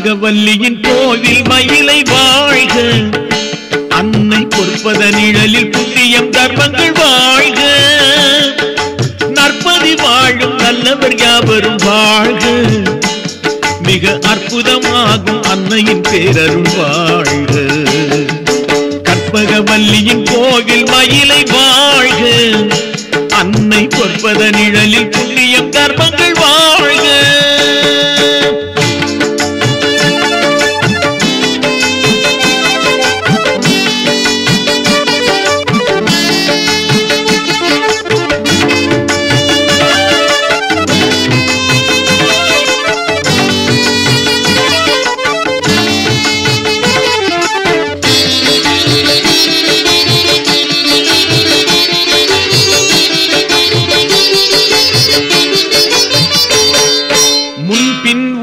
கற்பகவல்லியின் கோவில் மயிலை வாழ்க, அன்னை பொற்பத நிழலில் புண்ணியம் தர்மங்கள் வாழ்க, நற்பதி வாழும் நல்லவர் யாவரும் வாழ்க, மிக அற்புதமாகும் அன்னையின் பேரருள் வாழ்க. கற்பகவல்லியின் கோவில் மயிலை வாழ்க, அன்னை பொற்பத நிழலில் புண்ணியம் தர்மங்கள் வாழ்க.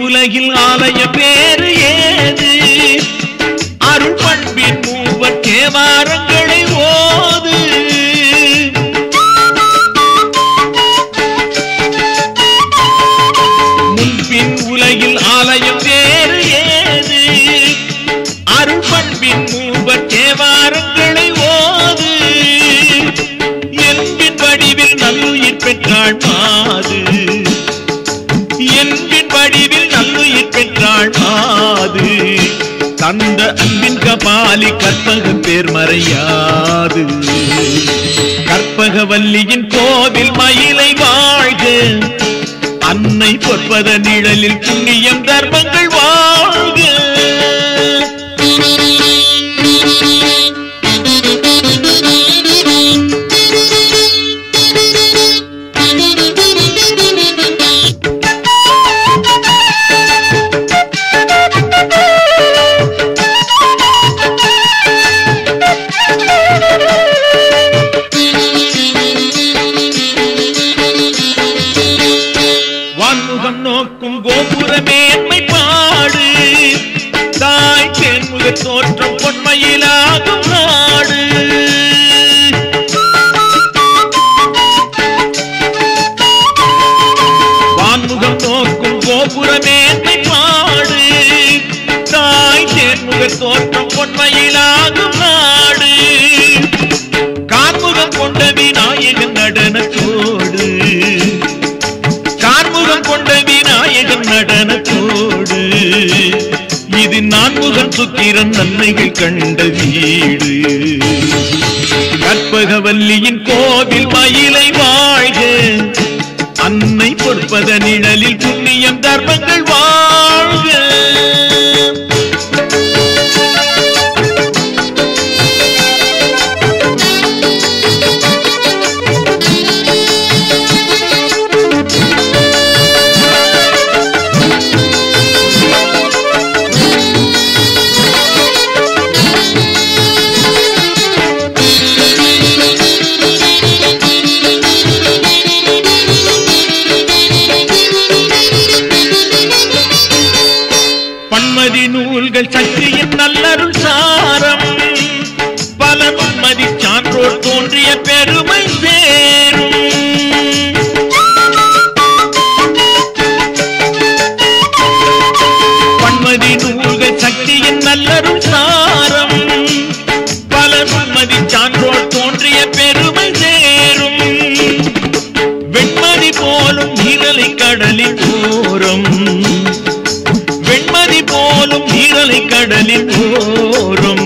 உலகில் ஆலய பேரு ஏது, அருள் பண்பின் மூவர் தேவாரங்களை ஓது. முன்பின் உலகில் ஆலயம் வேறு ஏது, அருள் பண்பின் மூவர் தேவாரங்களை ஓது. என்பின் வடிவில் நல்லுயிர் பெற்றாள் மாது, என்பின் வடிவில் நல்லுயிர் பெற்றாள் மாது. தந்த அன்பின் கபாலி கற்பக பேர் மறையாது. கற்பகவல்லியின் கோவில் மயிலை வாழ்க, அன்னை பொற்பத நிழலில் புண்ணியம் தர்மங்கள் வாழ்க. வான்முகம் நோக்கும் கோபுரமேன்மை பாடு, தாய் தேன்முக தோற்றம் பொன்மையிலாகும் நாடு. வான்முகம் நோக்கும் கோபுரமேன்மை பாடு, தாய் தேன்முக தோற்றம் பொன்மையிலாகும் நாடு. கார்முகம் கொண்ட விநாயகன் நடனத்தோடு, கார்முகம் கொண்ட விநாயகன் நடனத்தோடு, இது நான்முகன் சுக்கிரன் நன்மைகள் கண்ட வீடு. கற்பகவல்லியின் கோவில் மயிலை வாழ்க, அன்னை பொற்பத நிழலில் புண்ணியம் தர்மங்கள் வாழ்க. பன்மதி நூல்கள் சக்தியின் நல்லருள் சாரம், பல பன்மதி சான்றோர் தோன்றிய பெருமை சேரும். பன்மதி நூல்கள் சக்தியின் நல்லருள் சாரம், பல பன்மதி சான்றோர் தோன்றிய பெருமை சேரும். வெண்மதி போலும் நீரலை கடலின் ஓரம், வெண்மதி போலும் நீரலை கடலின் ஓரம்,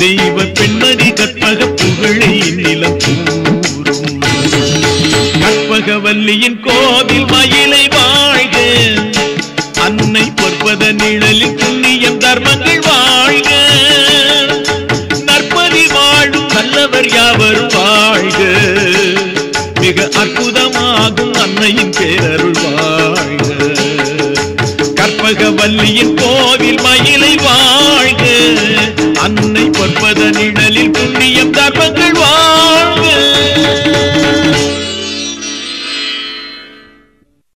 தெய்வ பெண்மதி கற்பக புகழை நிலம் கூறும். கற்பகவல்லியின் கோவில் மயிலை வாழ்க, அன்னை பொற்பத நிழலில் புண்ணியம் தர்மங்கள் வாழ்க, நற்பதி வாழும் நல்லவர் யாவரும் வாழ்க, மிக அற்புதமாகும் அன்னையின் பேரருள் வாழ்க. கற்பகவல்லியின் கோவில் மயிலை வாழ்க, அன்னை பொற்பத நிழலில் புண்ணியம் தர்மங்கள் வாழ்க.